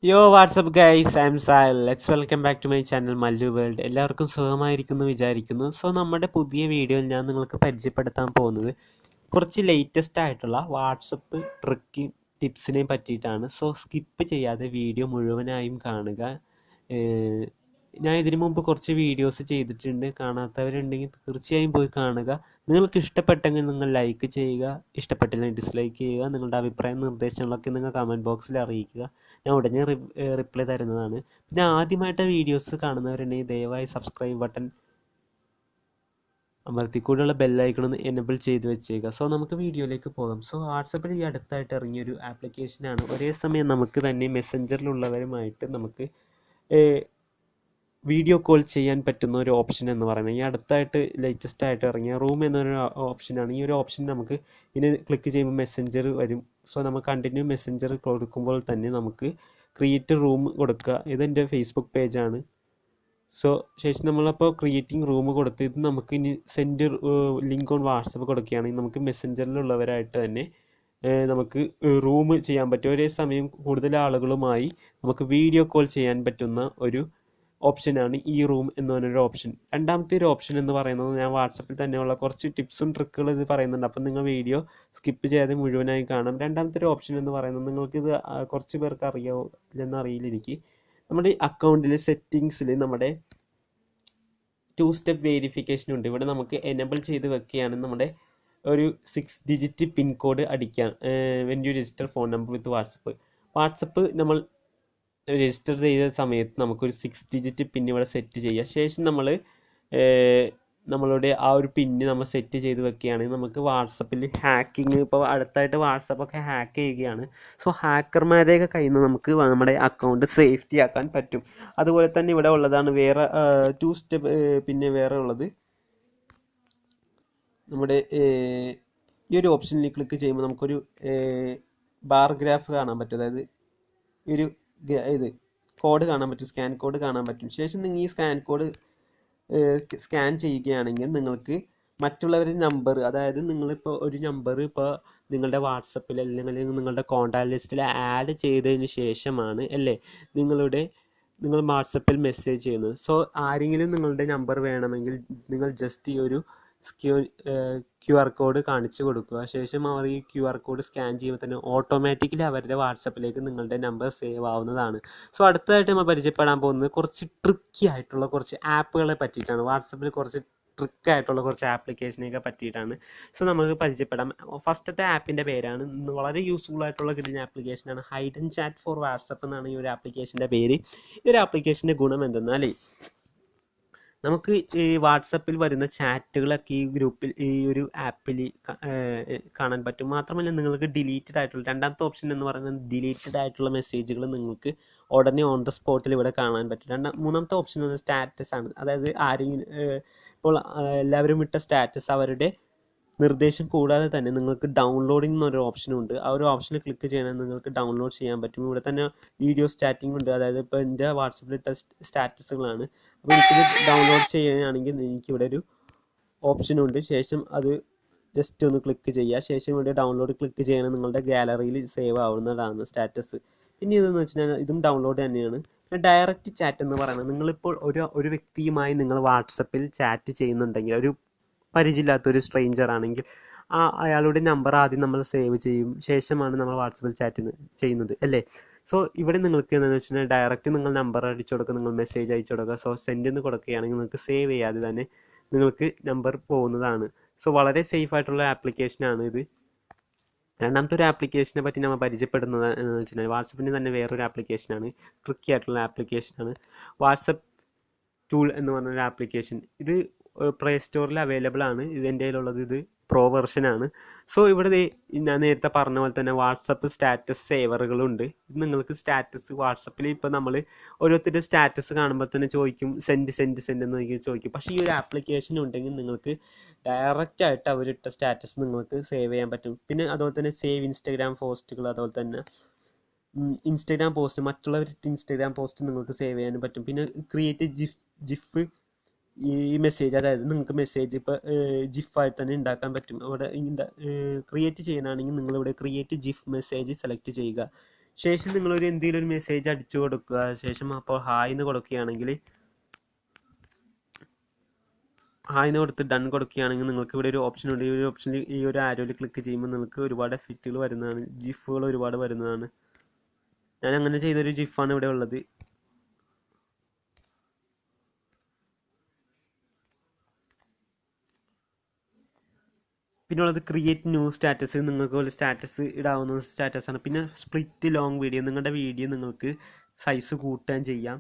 Yo, what's up guys? I'm Sahil. Let's welcome back to my channel Mallu World. എല്ലാവർക്കും സുഖമായിരിക്കുന്നു വിചാരിക്കുന്നു. So നമ്മുടെ പുതിയ വീഡിയോയിൽ ഞാൻ നിങ്ങൾക്ക് പരിചയപ്പെടുത്താൻ പോകുന്നത് കുറച്ച് ലേറ്റസ്റ്റ് ആയിട്ടുള്ള വാട്സപ്പ് ട്രിക്ക് ടിപ്സിനെ പറ്റിയിട്ടാണ്. സോ സ്കിപ്പ് ചെയ്യാതെ വീഡിയോ മുഴുവനായും കാണുക. ഞാൻ ഇതിനു മുമ്പ് കുറച്ച് വീഡിയോസ് ചെയ്തിട്ടുണ്ട്. കാണാത്തവരുണ്ടെങ്കിൽ തീർച്ചയായും പോയി കാണുക. നിങ്ങൾക്ക് ഇഷ്ടപ്പെട്ടെങ്കിൽ നിങ്ങൾ ലൈക്ക് ചെയ്യുക, ഇഷ്ടപ്പെട്ടില്ലെങ്കിൽ ഡിസ്ലൈക്ക് ചെയ്യുക. നിങ്ങളുടെ അഭിപ്രായം നിർദ്ദേശങ്ങളൊക്കെ നിങ്ങൾ കമൻറ്റ് ബോക്സിൽ അറിയിക്കുക. ഞാൻ ഉടനെ റിപ്ലൈ തരുന്നതാണ്. പിന്നെ ആദ്യമായിട്ട് വീഡിയോസ് കാണുന്നവരുണ്ടെങ്കിൽ ദയവായി സബ്സ്ക്രൈബ് ബട്ടൺ അമർത്തിക്കൂടെയുള്ള ബെല്ലൈക്കൺ എനേബിൾ ചെയ്ത് വെച്ചേക്കുക. സോ നമുക്ക് വീഡിയോയിലേക്ക് പോകാം. സോ വാട്സപ്പിൽ ഈ അടുത്തായിട്ട് ഇറങ്ങിയൊരു ആപ്ലിക്കേഷനാണ്. ഒരേ സമയം നമുക്ക് തന്നെ മെസ്സഞ്ചറിലുള്ളവരുമായിട്ട് നമുക്ക് വീഡിയോ കോൾ ചെയ്യാൻ പറ്റുന്ന ഒരു ഓപ്ഷൻ എന്ന് പറയുന്നത് ഈ അടുത്തായിട്ട് ലേറ്റസ്റ്റ് ആയിട്ട് ഇറങ്ങിയ റൂം എന്നൊരു ഓപ്ഷനാണ്. ഈ ഒരു ഓപ്ഷൻ നമുക്ക് ഇതിന് ക്ലിക്ക് ചെയ്യുമ്പോൾ മെസ്സഞ്ചർ വരും. സോ നമുക്ക് കണ്ടിന്യൂ മെസ്സഞ്ചർ കൊടുക്കുമ്പോൾ തന്നെ നമുക്ക് ക്രിയേറ്റ് റൂം കൊടുക്കുക. ഇതെൻ്റെ ഫേസ്ബുക്ക് പേജാണ്. സോ ശേഷം നമ്മളപ്പോൾ ക്രിയേറ്റിംഗ് റൂം കൊടുത്ത് ഇത് നമുക്ക് ഇനി സെൻഡ് ലിങ്ക് ഓൺ വാട്സപ്പ് കൊടുക്കുകയാണെങ്കിൽ നമുക്ക് മെസ്സഞ്ചറിലുള്ളവരായിട്ട് തന്നെ നമുക്ക് റൂം ചെയ്യാൻ പറ്റും. ഒരേ സമയം കൂടുതൽ ആളുകളുമായി നമുക്ക് വീഡിയോ കോൾ ചെയ്യാൻ പറ്റുന്ന ഒരു ഓപ്ഷനാണ് ഈ റൂം എന്ന് പറഞ്ഞൊരു ഓപ്ഷൻ. രണ്ടാമത്തെ ഒരു ഓപ്ഷൻ എന്ന് പറയുന്നത് ഞാൻ വാട്സപ്പിൽ തന്നെയുള്ള കുറച്ച് ടിപ്സും ട്രിക്കുകൾ ഇത് പറയുന്നുണ്ട്. അപ്പം നിങ്ങൾ വീഡിയോ സ്കിപ്പ് ചെയ്യാതെ മുഴുവനായി കാണാം. രണ്ടാമത്തെ ഒരു ഓപ്ഷൻ എന്ന് പറയുന്നത് നിങ്ങൾക്കിത് കുറച്ച് പേർക്ക് അറിയാമോ ഇല്ലെന്ന് അറിയില്ല എനിക്ക്. നമ്മുടെ അക്കൗണ്ടിൽ സെറ്റിങ്സിൽ നമ്മുടെ 2 സ്റ്റെപ്പ് വെരിഫിക്കേഷൻ ഉണ്ട്. ഇവിടെ നമുക്ക് എനേബിൾ ചെയ്ത് വെക്കുകയാണെങ്കിൽ നമ്മുടെ ഒരു 6 ഡിജിറ്റ് പിൻ കോഡ് അടിക്കാം when you register phone number with WhatsApp നമ്മൾ രജിസ്റ്റർ ചെയ്ത സമയത്ത് നമുക്കൊരു 6 ഡിജിറ്റ് പിൻ ഇവിടെ സെറ്റ് ചെയ്യുക. ശേഷം നമ്മളുടെ ആ ഒരു പിന്ന് നമ്മൾ സെറ്റ് ചെയ്ത് വെക്കുകയാണെങ്കിൽ നമുക്ക് വാട്സപ്പിൽ ഹാക്കിങ് ഇപ്പോൾ അടുത്തായിട്ട് വാട്സപ്പൊക്കെ ഹാക്ക് ചെയ്യുകയാണ്. സോ ഹാക്കർമാരെയൊക്കെ കയ്യിൽ നിന്ന് നമുക്ക് നമ്മുടെ അക്കൗണ്ട് സേഫ്റ്റി ആക്കാൻ പറ്റും. അതുപോലെ തന്നെ ഇവിടെ ഉള്ളതാണ് വേറെ 2 സ്റ്റെപ്പ്. പിന്നെ വേറെ ഉള്ളത് നമ്മുടെ ഈ ഒരു ഓപ്ഷനിൽ ക്ലിക്ക് ചെയ്യുമ്പോൾ നമുക്കൊരു ബാർ ഗ്രാഫ് കാണാൻ പറ്റും. അതായത് ഒരു ഇത് കോഡ് കാണാൻ പറ്റും, സ്കാൻ കോഡ് കാണാൻ പറ്റും. ശേഷം നിങ്ങൾ ഈ സ്കാൻ കോഡ് സ്കാൻ ചെയ്യുകയാണെങ്കിൽ നിങ്ങൾക്ക് മറ്റുള്ളവരുടെ നമ്പർ, അതായത് നിങ്ങളിപ്പോൾ ഒരു നമ്പർ ഇപ്പോൾ നിങ്ങളുടെ വാട്സപ്പിൽ അല്ലെങ്കിൽ നിങ്ങളുടെ കോൺടാക്ട് ലിസ്റ്റിൽ ആഡ് ചെയ്തതിന് ശേഷമാണ് നിങ്ങൾ വാട്സപ്പിൽ മെസ്സേജ് ചെയ്യുന്നത്. സോ ആരെങ്കിലും നിങ്ങളുടെ നമ്പർ വേണമെങ്കിൽ നിങ്ങൾ ജസ്റ്റ് ഈ ഒരു QR കോഡ് കാണിച്ചു കൊടുക്കുക. ശേഷം അവർ ഈ QR കോഡ് സ്കാൻ ചെയ്യുമ്പോൾ തന്നെ ഓട്ടോമാറ്റിക്കലി അവരുടെ വാട്സപ്പിലേക്ക് നിങ്ങളുടെ നമ്പർ സേവ് ആവുന്നതാണ്. സോ അടുത്തതായിട്ട് നമ്മൾ പരിചയപ്പെടാൻ പോകുന്നത് കുറച്ച് ട്രിക്കി ആയിട്ടുള്ള കുറച്ച് ആപ്പുകളെ പറ്റിയിട്ടാണ്. വാട്സപ്പിൽ കുറച്ച് ട്രിക്കായിട്ടുള്ള കുറച്ച് ആപ്ലിക്കേഷനെയൊക്കെ പറ്റിയിട്ടാണ്. സോ നമുക്ക് പരിചയപ്പെടാം. ഫസ്റ്റത്തെ ആപ്പിൻ്റെ പേരാണ് വളരെ യൂസ്ഫുൾ ആയിട്ടുള്ള കിട്ടുന്ന ആപ്ലിക്കേഷനാണ് hide and chat for WhatsApp എന്നാണ് ഈ ഒരു ആപ്ലിക്കേഷൻ്റെ പേര്. ഈ ഒരു ആപ്ലിക്കേഷൻ്റെ ഗുണം എന്തെന്നാൽ നമുക്ക് ഈ വാട്സപ്പിൽ വരുന്ന ചാറ്റുകളൊക്കെ ഈ ഗ്രൂപ്പിൽ ഈ ഒരു ആപ്പിൽ കാണാൻ പറ്റും. മാത്രമല്ല നിങ്ങൾക്ക് ഡിലീറ്റഡ് ആയിട്ടുള്ള രണ്ടാമത്തെ ഓപ്ഷൻ എന്ന് പറയുന്നത് ഡിലീറ്റഡ് ആയിട്ടുള്ള മെസ്സേജുകൾ നിങ്ങൾക്ക് ഉടനെ ഓൺ ദ സ്പോട്ടിൽ ഇവിടെ കാണാൻ പറ്റും. മൂന്നാമത്തെ ഓപ്ഷൻ എന്ന് പറയുന്നത് സ്റ്റാറ്റസ് ആണ്. അതായത് ആരെങ്കിലും ഇപ്പോൾ എല്ലാവരും ഇട്ട സ്റ്റാറ്റസ് അവരുടെ നിർദ്ദേശം കൂടാതെ തന്നെ നിങ്ങൾക്ക് ഡൗൺലോഡിംഗ് എന്നൊരു ഓപ്ഷനും ഉണ്ട്. ആ ഒരു ഓപ്ഷനിൽ ക്ലിക്ക് ചെയ്യണമെങ്കിൽ നിങ്ങൾക്ക് ഡൗൺലോഡ് ചെയ്യാൻ പറ്റും. ഇവിടെ തന്നെ വീഡിയോ സ്റ്റാറ്റിംഗ് ഉണ്ട്. അതായത് ഇപ്പോൾ എൻ്റെ വാട്സപ്പിൽ ഇട്ട സ്റ്റാറ്റസുകളാണ്. അപ്പോൾ എനിക്കിത് ഡൗൺലോഡ് ചെയ്യുകയാണെങ്കിൽ എനിക്കിവിടെ ഒരു ഓപ്ഷനുണ്ട്. ശേഷം അത് ജസ്റ്റ് ഒന്ന് ക്ലിക്ക് ചെയ്യുക. ശേഷം ഇവിടെ ഡൗൺലോഡ് ക്ലിക്ക് ചെയ്യണം. നിങ്ങളുടെ ഗാലറിയിൽ സേവ് ആവുന്നതാണ് സ്റ്റാറ്റസ്. പിന്നെ ഇതെന്ന് വെച്ച് കഴിഞ്ഞാൽ ഇതും ഡൗൺലോഡ് തന്നെയാണ്. പിന്നെ ഡയറക്റ്റ് ചാറ്റ് എന്ന് പറയുന്നത് നിങ്ങളിപ്പോൾ ഒരു വ്യക്തിയുമായി നിങ്ങൾ വാട്സപ്പിൽ ചാറ്റ് ചെയ്യുന്നുണ്ടെങ്കിൽ, ഒരു പരിചയമില്ലാത്തൊരു സ്ട്രേഞ്ചർ ആണെങ്കിൽ അയാളുടെ നമ്പർ ആദ്യം നമ്മൾ സേവ് ചെയ്യും. ശേഷമാണ് നമ്മൾ വാട്സപ്പിൽ ചാറ്റ് ചെയ്യുന്നത് അല്ലേ. സോ ഇവിടെ നിങ്ങൾക്ക് എന്താണെന്ന് വെച്ച് കഴിഞ്ഞാൽ ഡയറക്റ്റ് നിങ്ങൾ നമ്പർ അടിച്ചു കൊടുക്കുക, നിങ്ങൾ മെസ്സേജ് അയച്ചു കൊടുക്കുക. സോ സെൻഡ് എന്ന് കൊടുക്കുകയാണെങ്കിൽ നിങ്ങൾക്ക് സേവ് ചെയ്യാതെ തന്നെ നിങ്ങൾക്ക് നമ്പർ പോകുന്നതാണ്. സോ വളരെ സേഫ് ആയിട്ടുള്ള ആപ്ലിക്കേഷനാണ് ഇത്. രണ്ടാമത്തെ ഒരു ആപ്ലിക്കേഷനെ പറ്റി നമ്മൾ പരിചയപ്പെടുന്നത് എന്ന് വെച്ചാൽ വാട്സപ്പിൻ്റെ തന്നെ വേറൊരു ആപ്ലിക്കേഷനാണ്, ട്രിക്കി ആയിട്ടുള്ള ആപ്ലിക്കേഷനാണ് വാട്സപ്പ് ടൂൾ എന്ന് പറഞ്ഞൊരു ആപ്ലിക്കേഷൻ. ഇത് പ്ലേ സ്റ്റോറിൽ അവൈലബിൾ ആണ്. ഇതിൻ്റെ കയ്യിലുള്ളത് ഇത് പ്രോ വെർഷനാണ്. സോ ഇവിടെ ഞാൻ നേരത്തെ പറഞ്ഞ പോലെ തന്നെ വാട്സപ്പ് സ്റ്റാറ്റസ് സേവറുകളുണ്ട്. ഇത് നിങ്ങൾക്ക് സ്റ്റാറ്റസ് വാട്സപ്പിൽ ഇപ്പോൾ നമ്മൾ ഓരോരുത്തരുടെ സ്റ്റാറ്റസ് കാണുമ്പോൾ തന്നെ ചോദിക്കും സെൻഡ് എന്ന് ചോദിക്കും. പക്ഷേ ഈ ഒരു ആപ്ലിക്കേഷൻ ഉണ്ടെങ്കിൽ നിങ്ങൾക്ക് ഡയറക്റ്റായിട്ട് അവരിട്ട സ്റ്റാറ്റസ് നിങ്ങൾക്ക് സേവ് ചെയ്യാൻ പറ്റും. പിന്നെ അതുപോലെ തന്നെ സേവ് ഇൻസ്റ്റാഗ്രാം പോസ്റ്റുകൾ, അതുപോലെ തന്നെ ഇൻസ്റ്റാഗ്രാം പോസ്റ്റ്, മറ്റുള്ളവരിട്ട് ഇൻസ്റ്റാഗ്രാം പോസ്റ്റ് നിങ്ങൾക്ക് സേവ് ചെയ്യാനും പറ്റും. പിന്നെ ക്രിയേറ്റ് ജിഫ് ഈ മെസ്സേജ്, അതായത് നിങ്ങൾക്ക് മെസ്സേജ് ഇപ്പോൾ ജിഫായിട്ട് തന്നെ ഉണ്ടാക്കാൻ പറ്റും. അവിടെ ക്രിയേറ്റ് ചെയ്യാനാണെങ്കിൽ നിങ്ങളിവിടെ ക്രിയേറ്റ് ജിഫ് മെസ്സേജ് സെലക്ട് ചെയ്യുക. ശേഷം നിങ്ങളൊരു എന്തെങ്കിലും ഒരു മെസ്സേജ് അടിച്ചു കൊടുക്കുക. ശേഷം അപ്പോൾ ഹായ് എന്ന് കൊടുക്കുകയാണെങ്കിൽ ഹായ് എന്ന് കൊടുത്ത് ഡൺ കൊടുക്കുകയാണെങ്കിൽ നിങ്ങൾക്ക് ഇവിടെ ഒരു ഓപ്ഷൻ ഉണ്ട്. ഈ ഒരു ഓപ്ഷനിൽ ഈ ഒരു ആരോയിൽ ക്ലിക്ക് ചെയ്യുമ്പോൾ നിങ്ങൾക്ക് ഒരുപാട് എഫക്റ്റുകൾ വരുന്നതാണ്, ജിഫുകൾ ഒരുപാട് വരുന്നതാണ്. ഞാൻ അങ്ങനെ ചെയ്തൊരു ജിഫാണ് ഇവിടെ ഉള്ളത്. പിന്നെ ഉള്ളത് ക്രിയേറ്റ് ന്യൂ സ്റ്റാറ്റസ്. നിങ്ങൾക്ക് പോലെ സ്റ്റാറ്റസ് ഇടാവുന്ന സ്റ്റാറ്റസാണ്. പിന്നെ സ്പ്ലിറ്റ് ലോങ് വീഡിയോ, നിങ്ങളുടെ വീഡിയോ നിങ്ങൾക്ക് സൈസ് കൂട്ടുകയും ചെയ്യാം,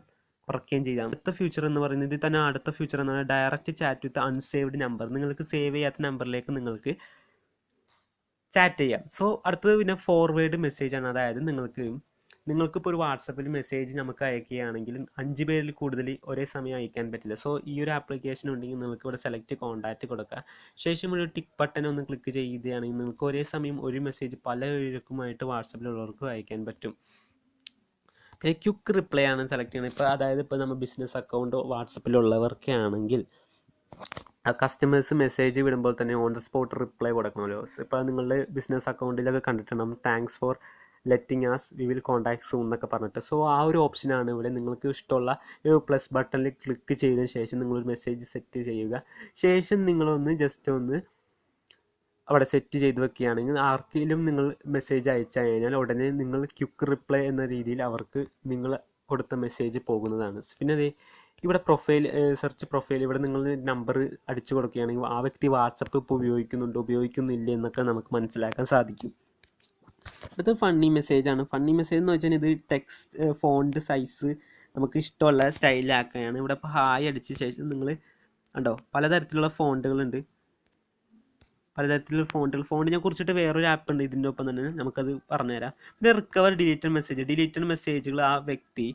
കുറയ്ക്കുകയും ചെയ്യാം. അടുത്ത ഫ്യൂച്ചർ എന്ന് പറയുന്നത് ഇത് തന്നെ. അടുത്ത ഫ്യൂച്ചർ എന്ന് പറഞ്ഞാൽ direct chat with unsaved number. നിങ്ങൾക്ക് സേവ് ചെയ്യാത്ത നമ്പറിലേക്ക് നിങ്ങൾക്ക് ചാറ്റ് ചെയ്യാം. സോ അടുത്തത് പിന്നെ ഫോർവേഡ് മെസ്സേജ് ആണ്. അതായത് നിങ്ങൾക്കിപ്പോൾ ഒരു വാട്സപ്പിൽ മെസ്സേജ് നമുക്ക് അയക്കുകയാണെങ്കിൽ 5 പേരിൽ കൂടുതൽ ഒരേ സമയം അയക്കാൻ പറ്റില്ല. സോ ഈ ഒരു ആപ്ലിക്കേഷൻ ഉണ്ടെങ്കിൽ നിങ്ങൾക്ക് ഇവിടെ സെലക്ട് കോൺടാക്റ്റ് കൊടുക്കുക. ശേഷം ഒരു ടിക്ക് ബട്ടൺ ഒന്ന് ക്ലിക്ക് ചെയ്യുകയാണെങ്കിൽ നിങ്ങൾക്ക് ഒരേ സമയം ഒരു മെസ്സേജ് പലർക്കുമായിട്ട് വാട്സപ്പിലുള്ളവർക്ക് അയക്കാൻ പറ്റും. പിന്നെ ക്വിക്ക് റിപ്ലൈ ആണ് സെലക്ട് ചെയ്യുന്നത്. അതായത് ഇപ്പോൾ നമ്മൾ ബിസിനസ് അക്കൗണ്ട് വാട്സപ്പിലുള്ളവർക്കാണെങ്കിൽ കസ്റ്റമേഴ്സ് മെസ്സേജ് വിടുമ്പോൾ തന്നെ ഓൺ ദ സ്പോട്ട് റിപ്ലൈ കൊടുക്കണമല്ലോ. ഇപ്പോൾ നിങ്ങളുടെ ബിസിനസ് അക്കൗണ്ടിലൊക്കെ കണ്ടിട്ടുണ്ടാകും thanks for letting as we will contact soon എന്നൊക്കെ പറഞ്ഞിട്ട്. സോ ആ ഒരു ഓപ്ഷനാണ് ഇവിടെ. നിങ്ങൾക്ക് ഇഷ്ടമുള്ള പ്ലസ് ബട്ടണിൽ ക്ലിക്ക് ചെയ്തതിന് ശേഷം നിങ്ങളൊരു മെസ്സേജ് സെറ്റ് ചെയ്യുക. ശേഷം നിങ്ങളൊന്ന് ജസ്റ്റ് ഒന്ന് അവിടെ സെറ്റ് ചെയ്ത് വെക്കുകയാണെങ്കിൽ ആർക്കെങ്കിലും നിങ്ങൾ മെസ്സേജ് അയച്ചു കഴിഞ്ഞാൽ ഉടനെ നിങ്ങൾ ക്വിക്ക് റിപ്ലൈ എന്ന രീതിയിൽ അവർക്ക് നിങ്ങൾ കൊടുത്ത മെസ്സേജ് പോകുന്നതാണ്. പിന്നെ അതേ ഇവിടെ പ്രൊഫൈൽ സെർച്ച് പ്രൊഫൈൽ, ഇവിടെ നിങ്ങൾ നമ്പർ അടിച്ചു കൊടുക്കുകയാണെങ്കിൽ ആ വ്യക്തി വാട്സപ്പ് ഇപ്പോൾ ഉപയോഗിക്കുന്നില്ല എന്നൊക്കെ നമുക്ക് മനസ്സിലാക്കാൻ സാധിക്കും. അടുത്ത ഫണ്ണി മെസ്സേജ് ആണ്. ഫണ്ണി മെസ്സേജ് എന്ന് വെച്ചാൽ ഇത് ടെക്സ്റ്റ് ഫോണ്ട് സൈസ് നമുക്ക് ഇഷ്ടമുള്ള സ്റ്റൈലിലാക്കുകയാണ്. ഇവിടെ ഇപ്പോൾ ഹായ് അടിച്ച ശേഷം നിങ്ങൾ കണ്ടോ പലതരത്തിലുള്ള ഫോണ്ടുകളുണ്ട്. ഫോണ്ടിനെ കുറിച്ചിട്ട് വേറൊരു ആപ്പ് ഉണ്ട് ഇതിൻ്റെ ഒപ്പം തന്നെ, നമുക്കത് പറഞ്ഞുതരാം. പിന്നെ റിക്കവർ ഡിലീറ്റഡ് മെസ്സേജുകൾ ആ വ്യക്തി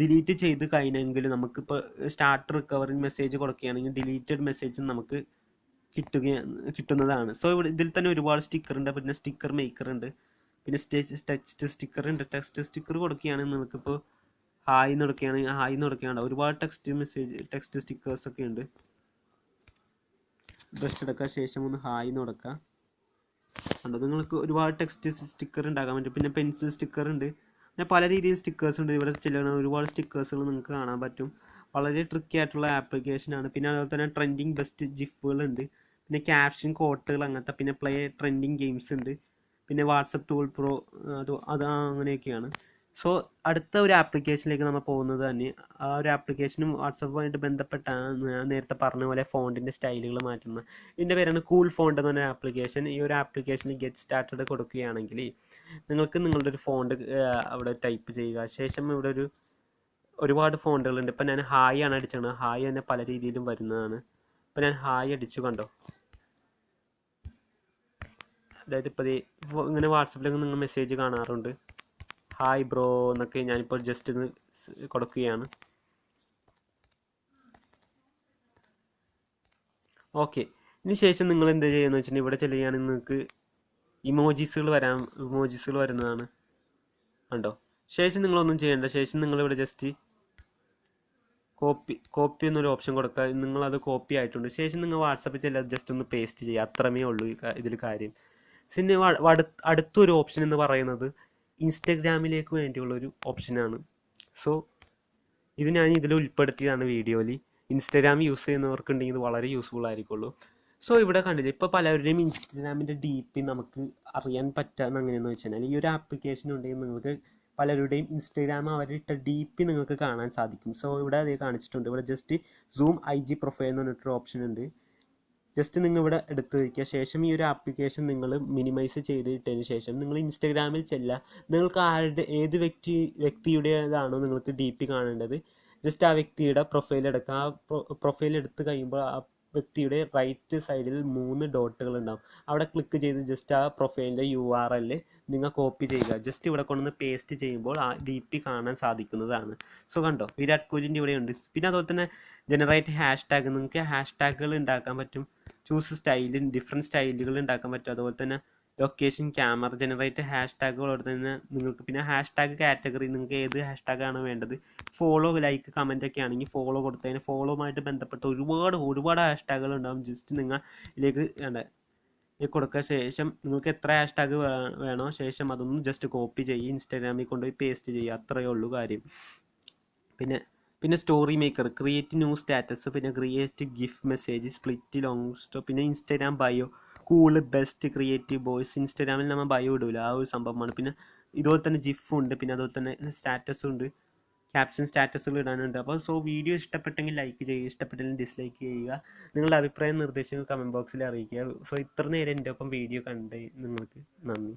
ഡിലീറ്റ് ചെയ്ത് കഴിഞ്ഞെങ്കിൽ നമുക്കിപ്പോൾ സ്റ്റാർട്ട് റിക്കവറിങ് മെസ്സേജ് കൊടുക്കുകയാണെങ്കിൽ ഡിലീറ്റഡ് മെസ്സേജ് നമുക്ക് കിട്ടുന്നതാണ്. സോ ഇവിടെ ഇതിൽ തന്നെ ഒരുപാട് സ്റ്റിക്കർ ഉണ്ട്. പിന്നെ സ്റ്റിക്കർ മേക്കർ ഉണ്ട്, പിന്നെ ടെക്സ്റ്റ് സ്റ്റിക്കർ ഉണ്ട്. ടെക്സ്റ്റ് സ്റ്റിക്കർ കൊടുക്കുകയാണെങ്കിൽ നിങ്ങൾക്കിപ്പോൾ ഹായ് എന്ന് കൊടുക്കുകയാണെങ്കിൽ ഒരുപാട് ടെക്സ്റ്റ് സ്റ്റിക്കേഴ്സ് ഒക്കെ ഉണ്ട്. ബ്രഷ് എടുക്കുക, ശേഷം ഒന്ന് ഹായ് എന്ന് കൊടുക്കുക. കണ്ടോ നിങ്ങൾക്ക് ഒരുപാട് ടെക്സ്റ്റ് സ്റ്റിക്കർ ഉണ്ടാക്കാൻ പറ്റും. പിന്നെ പെൻസിൽ സ്റ്റിക്കർ ഉണ്ട്. പിന്നെ പല രീതിയിൽ സ്റ്റിക്കേഴ്സ് ഉണ്ട്. ഇവിടെ ഒരുപാട് സ്റ്റിക്കേഴ്സുകൾ നിങ്ങൾക്ക് കാണാൻ പറ്റും. വളരെ ട്രിക്കി ആയിട്ടുള്ള ആപ്ലിക്കേഷനാണ്. പിന്നെ അതുപോലെ തന്നെ ട്രെൻഡിങ് ബെസ്റ്റ് ജിഫുകളുണ്ട്. പിന്നെ ക്യാപ്ഷൻ കോട്ടുകൾ അങ്ങനത്തെ, പിന്നെ പ്ലേ ട്രെൻഡിങ് ഗെയിംസ് ഉണ്ട്. പിന്നെ വാട്സപ്പ് ടൂൾ പ്രോ അത് അങ്ങനെയൊക്കെയാണ്. സോ അടുത്ത ഒരു ആപ്ലിക്കേഷനിലേക്ക് നമ്മൾ പോകുന്നത് തന്നെ ആ ഒരു ആപ്ലിക്കേഷനും വാട്സപ്പുമായിട്ട് ബന്ധപ്പെട്ടാണ് ഞാൻ നേരത്തെ പറഞ്ഞ പോലെ ഫോണ്ടിൻ്റെ സ്റ്റൈലുകൾ മാറ്റുന്നത്. ഇതിൻ്റെ പേരാണ് കൂൾ ഫോണ്ട് എന്ന് പറഞ്ഞ ആപ്ലിക്കേഷൻ. ഈ ഒരു ആപ്ലിക്കേഷനിൽ ഗെറ്റ് സ്റ്റാർട്ടഡ് കൊടുക്കുകയാണെങ്കിൽ നിങ്ങൾക്ക് നിങ്ങളുടെ ഒരു ഫോണ്ട് അവിടെ ടൈപ്പ് ചെയ്യുക. ശേഷം ഇവിടെ ഒരുപാട് ഫോണ്ടുകളുണ്ട്. ഇപ്പം ഞാൻ ഹായ് ആണ് അടിച്ചത്. ഹായ് തന്നെ പല രീതിയിലും വരുന്നതാണ്. ഇപ്പം ഞാൻ ഹായ് അടിച്ചു, കണ്ടോ. അതായത് ഇപ്പോൾ ഇങ്ങനെ വാട്സപ്പിലൊക്കെ നിങ്ങൾ മെസ്സേജ് കാണാറുണ്ട്, ഹായ് ബ്രോ എന്നൊക്കെ. ഞാനിപ്പോൾ ജസ്റ്റ് ഒന്ന് കൊടുക്കുകയാണ്. ഓക്കെ, ഇതിന് ശേഷം നിങ്ങൾ എന്ത് ചെയ്യുന്നത് വെച്ചിട്ടുണ്ടെങ്കിൽ ഇവിടെ ചെയ്യുകയാണെങ്കിൽ നിങ്ങൾക്ക് ഇമോജീസുകൾ വരുന്നതാണ്, കണ്ടോ. ശേഷം നിങ്ങളൊന്നും ചെയ്യേണ്ട. ശേഷം നിങ്ങളിവിടെ ജസ്റ്റ് കോപ്പി എന്നൊരു ഓപ്ഷൻ കൊടുക്കുക. നിങ്ങളത് കോപ്പി ആയിട്ടുണ്ട്. ശേഷം നിങ്ങൾ വാട്സപ്പിൽ ചെല്ലാതെ ജസ്റ്റ് ഒന്ന് പേസ്റ്റ് ചെയ്യുക. അത്രമേ ഉള്ളൂ ഇതിൽ കാര്യം. പിന്നെ അടുത്തൊരു ഓപ്ഷൻ എന്ന് പറയുന്നത് ഇൻസ്റ്റഗ്രാമിലേക്ക് വേണ്ടിയുള്ളൊരു ഓപ്ഷനാണ്. സോ ഇത് ഞാൻ ഇതിൽ ഉൾപ്പെടുത്തിയതാണ് വീഡിയോയിൽ. ഇൻസ്റ്റഗ്രാം യൂസ് ചെയ്യുന്നവർക്കുണ്ടെങ്കിൽ ഇത് വളരെ യൂസ്ഫുൾ ആയിരിക്കുള്ളൂ. സോ ഇവിടെ കണ്ടില്ല, ഇപ്പോൾ പലരുടെയും ഇൻസ്റ്റഗ്രാമിൻ്റെ DP നമുക്ക് അറിയാൻ പറ്റാന്ന് എങ്ങനെയെന്ന് വെച്ച് കഴിഞ്ഞാൽ ഈ ഒരു ആപ്ലിക്കേഷൻ ഉണ്ടെങ്കിൽ നിങ്ങൾക്ക് പലരുടെയും ഇൻസ്റ്റഗ്രാം അവരിട്ട DP നിങ്ങൾക്ക് കാണാൻ സാധിക്കും. സോ ഇവിടെ അത് കാണിച്ചിട്ടുണ്ട്. ഇവിടെ ജസ്റ്റ് സൂം IG പ്രൊഫൈൽ എന്ന് പറഞ്ഞിട്ടൊരു ഓപ്ഷൻ ഉണ്ട്. ജസ്റ്റ് നിങ്ങൾ ഇവിടെ എടുത്ത് വയ്ക്കുക. ശേഷം ഈ ഒരു ആപ്ലിക്കേഷൻ നിങ്ങൾ മിനിമൈസ് ചെയ്തിട്ടതിന് ശേഷം നിങ്ങൾ ഇൻസ്റ്റഗ്രാമിൽ ചെല്ലുക. നിങ്ങൾക്ക് ഏത് വ്യക്തിയുടേതാണോ നിങ്ങൾക്ക് DP കാണേണ്ടത്, ജസ്റ്റ് ആ വ്യക്തിയുടെ പ്രൊഫൈൽ എടുക്കുക. ആ പ്രൊഫൈൽ എടുത്ത് കഴിയുമ്പോൾ ആ വ്യക്തിയുടെ റൈറ്റ് സൈഡിൽ 3 ഡോട്ടുകൾ ഉണ്ടാവും. അവിടെ ക്ലിക്ക് ചെയ്ത് ജസ്റ്റ് ആ പ്രൊഫൈലിൻ്റെ URL നിങ്ങൾ കോപ്പി ചെയ്യുക. ജസ്റ്റ് ഇവിടെ കൊണ്ടുവന്ന് പേസ്റ്റ് ചെയ്യുമ്പോൾ ആ DP കാണാൻ സാധിക്കുന്നതാണ്. സോ കണ്ടോ, വിരാട് കോഹ്ലിൻ്റെ ഇവിടെ ഉണ്ട്. പിന്നെ അതുപോലെ തന്നെ ജനറേറ്റ് #, നിങ്ങൾക്ക് #കൾ ഉണ്ടാക്കാൻ പറ്റും. ചൂസ് ഡിഫറെൻറ്റ് സ്റ്റൈലുകൾ ഉണ്ടാക്കാൻ പറ്റും. അതുപോലെ തന്നെ ലൊക്കേഷൻ, ക്യാമറ, ജനറേറ്റ് #കളോട് തന്നെ നിങ്ങൾക്ക്. പിന്നെ കാറ്റഗറി, നിങ്ങൾക്ക് ഏത് #ആണോ വേണ്ടത്. ഫോളോ, ലൈക്ക്, കമൻ്റ് ഒക്കെ ആണെങ്കിൽ ഫോളോ കൊടുത്തതിന് ഫോളോവുമായിട്ട് ബന്ധപ്പെട്ട് ഒരുപാട് #കൾ ഉണ്ടാകും. ജസ്റ്റ് നിങ്ങൾ ഇതിലേക്ക് കൊടുക്കുക. ശേഷം നിങ്ങൾക്ക് എത്ര ഹാഷ്ടാഗ് വേണോ ശേഷം അതൊന്ന് ജസ്റ്റ് കോപ്പി ചെയ്യുക, ഇൻസ്റ്റാഗ്രാമിൽ കൊണ്ടുപോയി പേസ്റ്റ് ചെയ്യുക. അത്രയേ ഉള്ളൂ കാര്യം. പിന്നെ പിന്നെ story maker, create new status, പിന്നെ create gift message, split long stop, പിന്നെ Instagram bio, cool best creative boys. ഇൻസ്റ്റാഗ്രാമിൽ നമ്മൾ ബയോ ഇടൂല, ആ ഒരു സംഭവമാണ്. പിന്നെ ഇതുപോലെ തന്നെ ജിഫും ഉണ്ട്, പിന്നെ അതുപോലെ തന്നെ സ്റ്റാറ്റസും ഉണ്ട്, ക്യാപ്ഷൻ സ്റ്റാറ്റസുകൾ ഇടാനുണ്ട്. അപ്പോൾ വീഡിയോ ഇഷ്ടപ്പെട്ടെങ്കിൽ ലൈക്ക് ചെയ്യുക, ഇഷ്ടപ്പെട്ടെങ്കിൽ ഡിസ്ലൈക്ക് ചെയ്യുക. നിങ്ങളുടെ അഭിപ്രായം നിർദ്ദേശങ്ങൾ കമൻറ്റ് ബോക്സിൽ അറിയിക്കുക. ഇത്ര നേരം എൻ്റെ ഒപ്പം വീഡിയോ കണ്ട് നിങ്ങൾക്ക് നന്ദി.